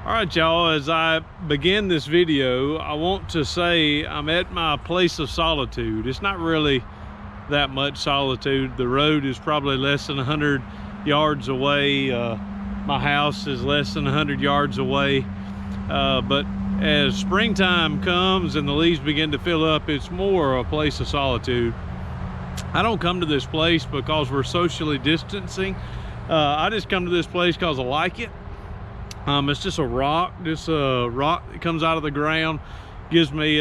All right, y'all, as I begin this video, I want to say I'm at my place of solitude. It's not really that much solitude. The road is probably less than 100 yards away. My house is less than 100 yards away. But as springtime comes and the leaves begin to fill up, it's more a place of solitude. I don't come to this place because we're socially distancing. I just come to this place because I like it. It's just a rock, rock that comes out of the ground, gives me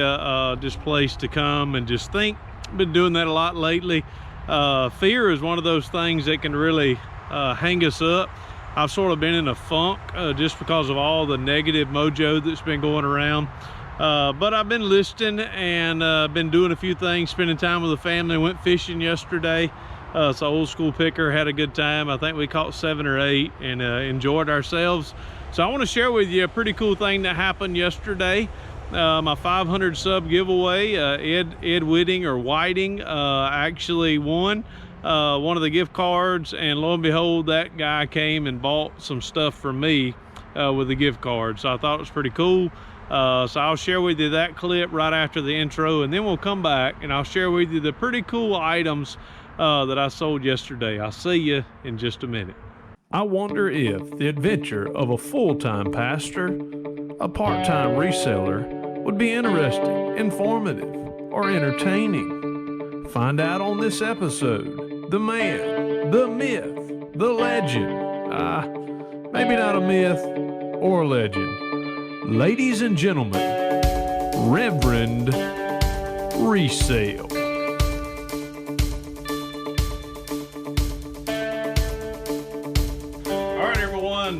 this place to come and just think. I've been doing that a lot lately. Fear is one of those things that can really hang us up. I've sort of been in a funk just because of all the negative mojo that's been going around. But I've been listening and been doing a few things, spending time with the family. Went fishing yesterday. It's an old school picker, had a good time. I think we caught 7 or 8 and enjoyed ourselves. So I want to share with you a pretty cool thing that happened yesterday. My 500 sub giveaway, Ed Whiting or Whiting actually won one of the gift cards, and lo and behold, that guy came and bought some stuff from me with the gift card. So I thought it was pretty cool. So I'll share with you that clip right after the intro, and then we'll come back and I'll share with you the pretty cool items that I sold yesterday. I'll see you in just a minute. I wonder if the adventure of a full-time pastor, a part-time reseller, would be interesting, informative, or entertaining. Find out on this episode. The man, the myth, the legend. Maybe not a myth or a legend. Ladies and gentlemen, Reverend Resale.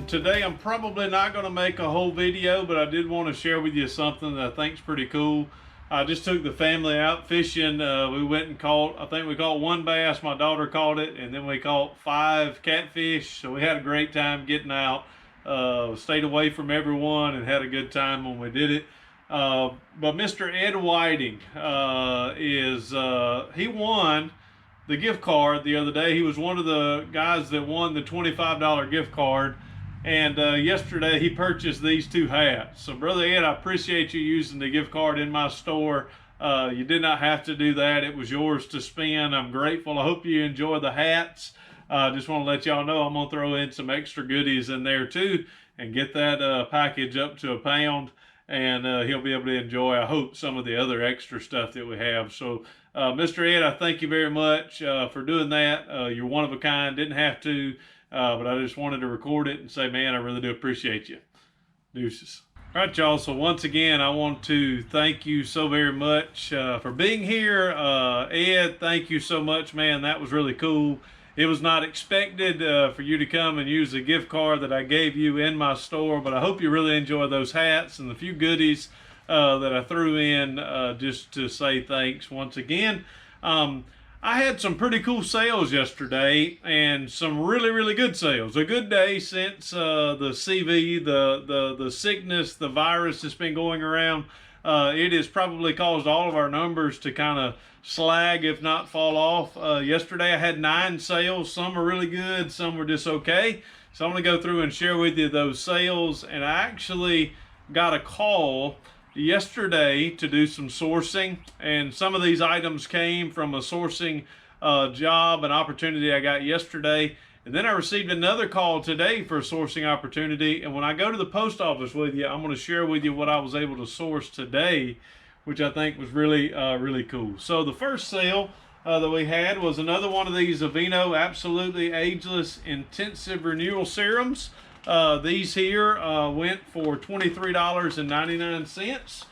Today I'm probably not going to make a whole video, but I did want to share with you something that I think is pretty cool. I just took the family out fishing. We went and caught, I think we caught 1 bass, my daughter caught it, and then we caught 5 catfish. So we had a great time getting out, stayed away from everyone and had a good time when we did it. But Mr. Ed Whiting he won the gift card the other day. He was one of the guys that won the $25 gift card. And yesterday he purchased these 2 hats. So Brother Ed, I appreciate you using the gift card in my store. You did not have to do that. It was yours to spend. I'm grateful. I hope you enjoy the hats. Just want to let y'all know I'm going to throw in some extra goodies in there too and get that package up to £1. And he'll be able to enjoy, I hope, some of the other extra stuff that we have. So Mr. Ed, I thank you very much for doing that. You're one of a kind. Didn't have to. But I just wanted to record it and say, man, I really do appreciate you. Deuces. All right, y'all. So once again, I want to thank you so very much for being here. Ed, thank you so much, man. That was really cool. It was not expected for you to come and use the gift card that I gave you in my store, but I hope you really enjoy those hats and the few goodies that I threw in just to say thanks once again. I had some pretty cool sales yesterday and some really, really good sales. A good day since the CV, the sickness, the virus that's been going around. It has probably caused all of our numbers to kind of slag, if not fall off. Yesterday I had 9 sales. Some are really good, some were just okay. So I'm going to go through and share with you those sales. And I actually got a call yesterday to do some sourcing, and some of these items came from a sourcing job and opportunity I got yesterday. And then I received another call today for a sourcing opportunity, and when I go to the post office with you, I'm going to share with you what I was able to source today, which I think was really really cool. So the first sale that we had was another one of these Aveeno Absolutely Ageless Intensive Renewal Serums. These here went for $23.99,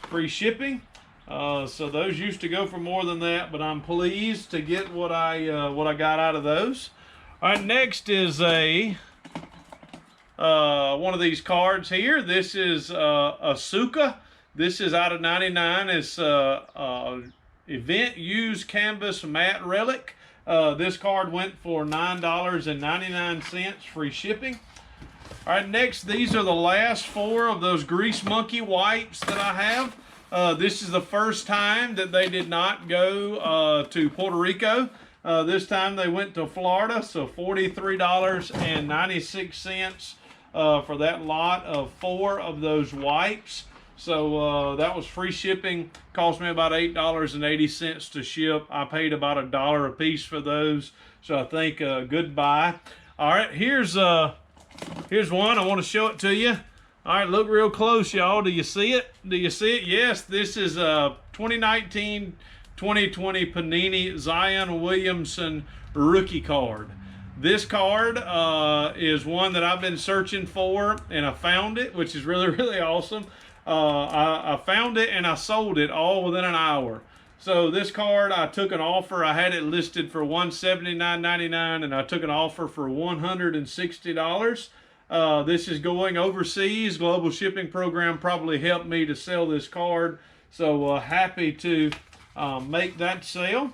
free shipping. So those used to go for more than that, but I'm pleased to get what I got out of those. All right, next is a one of these cards here. This is Asuka. This is out of 99. It's event used canvas matte relic. This card went for $9.99, free shipping. All right, next, these are the last 4 of those Grease Monkey wipes that I have. This is the first time that they did not go to Puerto Rico. This time they went to Florida, so $43.96 for that lot of 4 of those wipes. So that was free shipping. Cost me about $8.80 to ship. I paid about $1 a piece for those. So I think good buy. All right, here's one. I want to show it to you. All right, look real close, y'all. Do you see it? Do you see it? Yes, this is a 2019-2020 Panini Zion Williamson rookie card. This card is one that I've been searching for, and I found it, which is really, really awesome. I found it and I sold it all within an hour. So this card, I took an offer. I had it listed for $179.99, and I took an offer for $160. This is going overseas. Global shipping program probably helped me to sell this card. So happy to make that sale.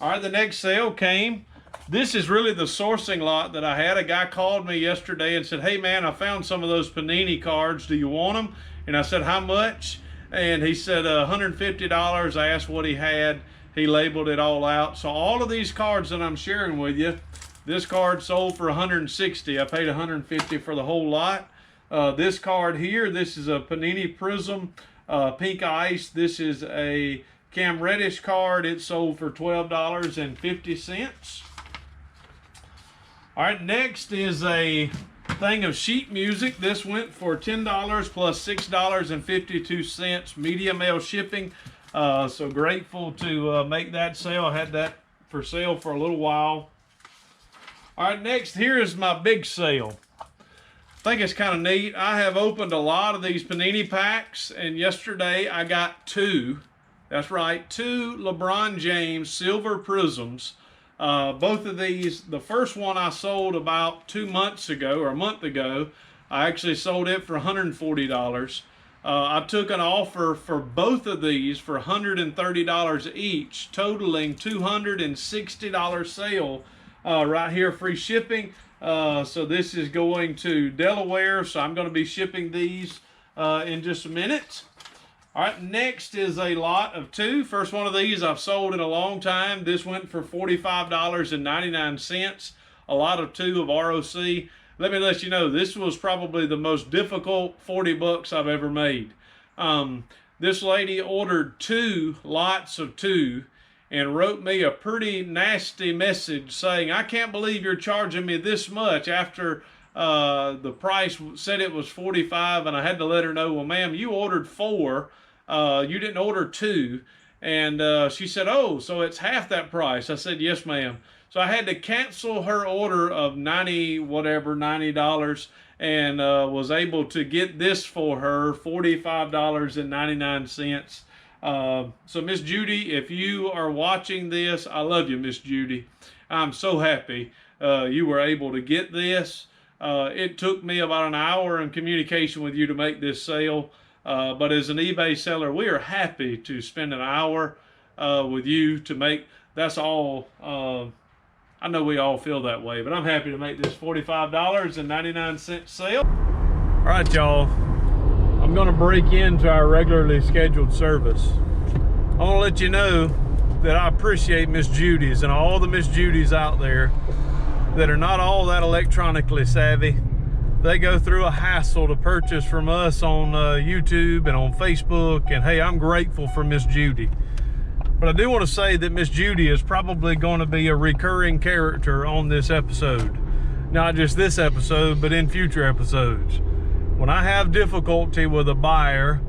All right, the next sale came. This is really the sourcing lot that I had. A guy called me yesterday and said, hey man, I found some of those Panini cards. Do you want them? And I said, how much? And he said $150. I asked what he had. He labeled it all out. So all of these cards that I'm sharing with you, this card sold for $160. I paid $150 for the whole lot. This card here, this is a Panini Prism Pink Ice. This is a Cam Reddish card. It sold for $12.50. All right, next is a thing of sheet music. This went for $10 plus $6.52 media mail shipping. So grateful to make that sale. I had that for sale for a little while. All right, next here is my big sale. I think it's kind of neat. I have opened a lot of these Panini packs, and yesterday I got 2. That's right, 2 LeBron James silver prisms. Both of these, the first one I sold about 2 months ago, or a month ago. I actually sold it for $140. I took an offer for both of these for $130 each, totaling $260 sale right here, free shipping. So this is going to Delaware, so I'm going to be shipping these in just a minute. All right, next is a lot of 2. First one of these I've sold in a long time. This went for $45.99. A lot of 2 of ROC. Let me let you know, this was probably the most difficult 40 bucks I've ever made. This lady ordered 2 lots of 2 and wrote me a pretty nasty message saying, I can't believe you're charging me this much after the price said it was $45, and I had to let her know, well, ma'am, you ordered 4. You didn't order 2. And she said, oh, so it's half that price. I said, yes, ma'am. So I had to cancel her order of $90 and was able to get this for her, $45.99. So Miss Judy, if you are watching this, I love you, Miss Judy. I'm so happy you were able to get this. It took me about an hour in communication with you to make this sale. But as an eBay seller, we are happy to spend an hour with you to make, that's all, I know we all feel that way, but I'm happy to make this $45.99 sale. All right, y'all, I'm gonna break into our regularly scheduled service. I wanna let you know that I appreciate Miss Judy's and all the Miss Judy's out there that are not all that electronically savvy. They go through a hassle to purchase from us on YouTube and on Facebook, and hey, I'm grateful for Miss Judy. But I do want to say that Miss Judy is probably going to be a recurring character on this episode. Not just this episode, but in future episodes. When I have difficulty with a buyer,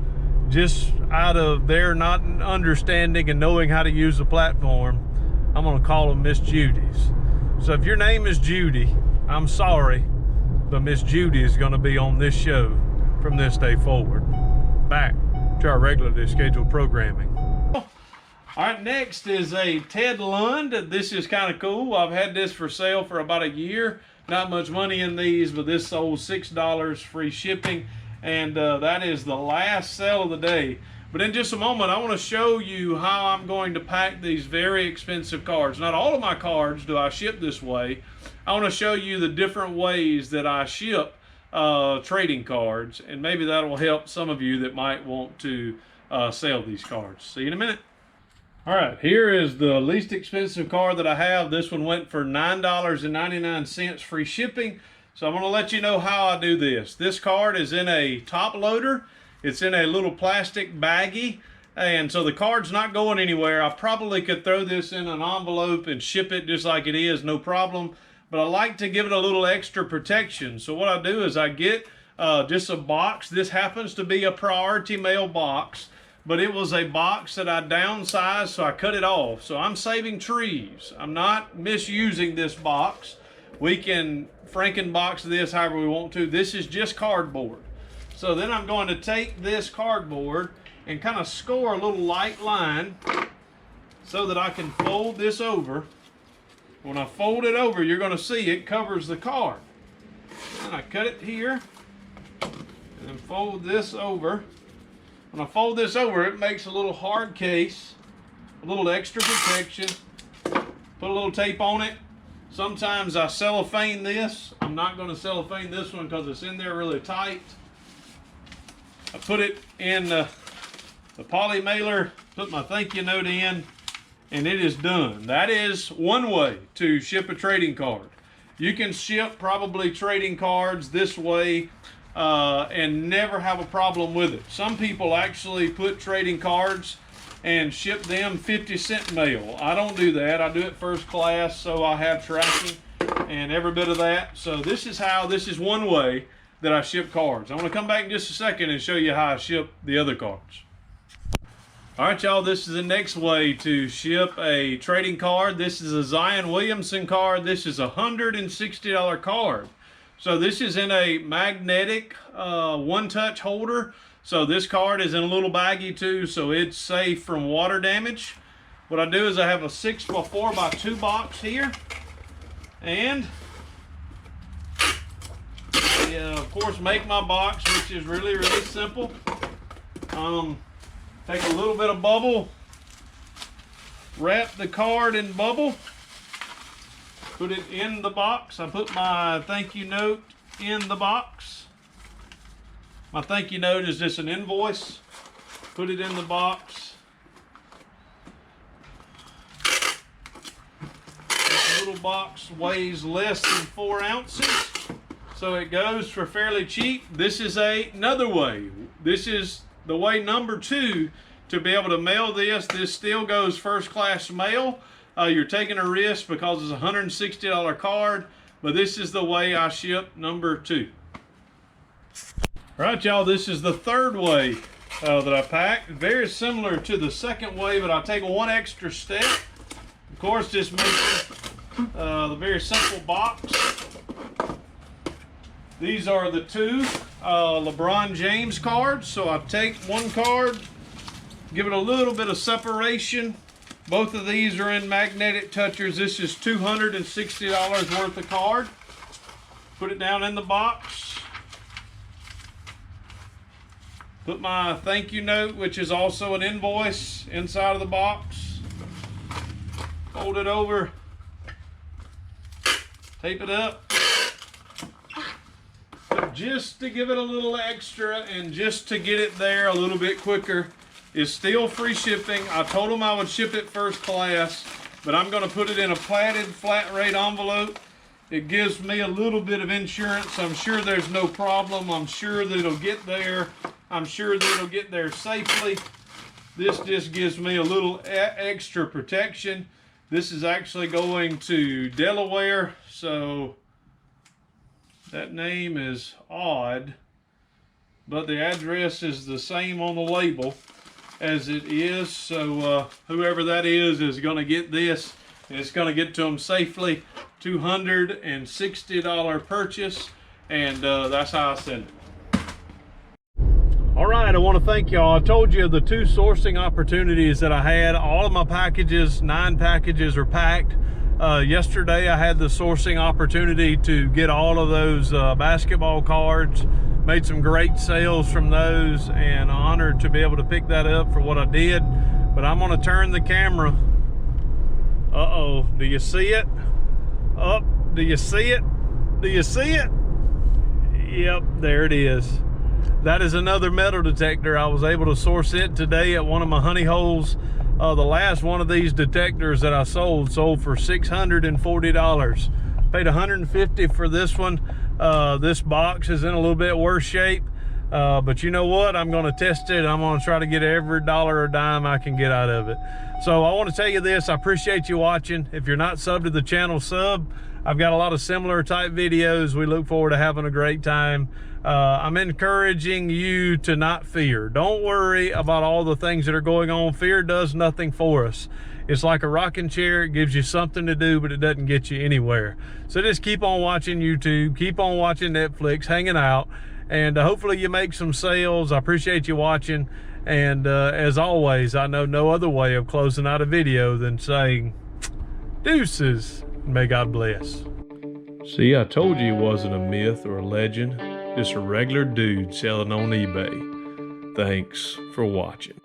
just out of their not understanding and knowing how to use the platform, I'm going to call them Miss Judy's. So if your name is Judy, I'm sorry, but Miss Judy is going to be on this show from this day forward. Back to our regularly scheduled programming. All right, next is a Ted Lund. This is kind of cool. I've had this for sale for about a year. Not much money in these, but this sold $6 free shipping, and that is the last sale of the day. But in just a moment, I want to show you how I'm going to pack these very expensive cards. Not all of my cards do I ship this way. I want to show you the different ways that I ship trading cards, and maybe that will help some of you that might want to sell these cards. See you in a minute. All right, here is the least expensive card that I have. This one went for $9.99 free shipping. So I'm going to let you know how I do this. This card is in a top loader. It's in a little plastic baggie. And so the card's not going anywhere. I probably could throw this in an envelope and ship it just like it is, no problem. But I like to give it a little extra protection. So what I do is I get just a box. This happens to be a Priority Mail box, but it was a box that I downsized, so I cut it off. So I'm saving trees. I'm not misusing this box. We can Frankenbox this however we want to. This is just cardboard. So then I'm going to take this cardboard and kind of score a little light line so that I can fold this over. When I fold it over, you're going to see it covers the card. And I cut it here and then fold this over. When I fold this over, it makes a little hard case, a little extra protection. Put a little tape on it. Sometimes I cellophane this. I'm not going to cellophane this one because it's in there really tight. I put it in the poly mailer, put my thank you note in, and it is done. That is one way to ship a trading card. You can ship probably trading cards this way and never have a problem with it. Some people actually put trading cards and ship them 50-cent mail. I don't do that. I do it first class, so I have tracking and every bit of that. So this is one way that I ship cards. I'm going to come back in just a second and show you how I ship the other cards. All right, y'all, this is the next way to ship a trading card. This is a Zion Williamson card. This is a $160 card. So this is in a magnetic one-touch holder. So this card is in a little baggie too, so it's safe from water damage. What I do is I have a 6x4x2 box here. And I, of course, make my box, which is really, really simple. Take a little bit of bubble, wrap the card in bubble, put it in the box. I put my thank you note in the box. My thank you note is just an invoice. Put it in the box. This little box weighs less than 4 ounces, so it goes for fairly cheap. This is another way. This is the way number 2 to be able to mail this. This still goes first class mail. You're taking a risk because it's a $160 card, but this is the way I ship number 2. All right, y'all, this is the third way that I pack. Very similar to the second way, but I take one extra step. Of course, just making the very simple box. These are the 2 LeBron James cards. So I take one card, give it a little bit of separation. Both of these are in magnetic touchers. This is $260 worth of card. Put it down in the box. Put my thank you note, which is also an invoice, inside of the box. Fold it over. Tape it up. But just to give it a little extra and just to get it there a little bit quicker, is still free shipping. I told them I would ship it first class, but I'm going to put it in a platted flat rate envelope. It gives me a little bit of insurance. I'm sure there's no problem. I'm sure that it'll get there. I'm sure that it'll get there safely. This just gives me a little extra protection. This is actually going to Delaware, so that name is odd, but the address is the same on the label as it is. So whoever that is going to get this, and it's going to get to them safely. $260 purchase, and that's how I send it. All right, I want to thank y'all. I told you the 2 sourcing opportunities that I had. All of my packages, 9 packages, are packed. Yesterday I had the sourcing opportunity to get all of those basketball cards. Made some great sales from those, and honored to be able to pick that up for what I did. But I'm going to turn the camera. Uh-oh, do you see it? Oh, do you see it? Do you see it? Yep, there it is. That is another metal detector. I was able to source it today at one of my honey holes. The last one of these detectors that I sold for $640. Paid $150 for this one. This box is in a little bit worse shape, but you know what? I'm gonna test it. I'm gonna try to get every dollar or dime I can get out of it. So I want to tell you this, I appreciate you watching. If you're not subbed to the channel, sub. I've got a lot of similar type videos. We look forward to having a great time. I'm encouraging you to not fear. Don't worry about all the things that are going on. Fear does nothing for us. It's like a rocking chair. It gives you something to do, but it doesn't get you anywhere. So just keep on watching YouTube, keep on watching Netflix, hanging out, and hopefully you make some sales. I appreciate you watching. And as always, I know no other way of closing out a video than saying, deuces. May God bless. See, I told you he wasn't a myth or a legend, just a regular dude selling on eBay. Thanks for watching.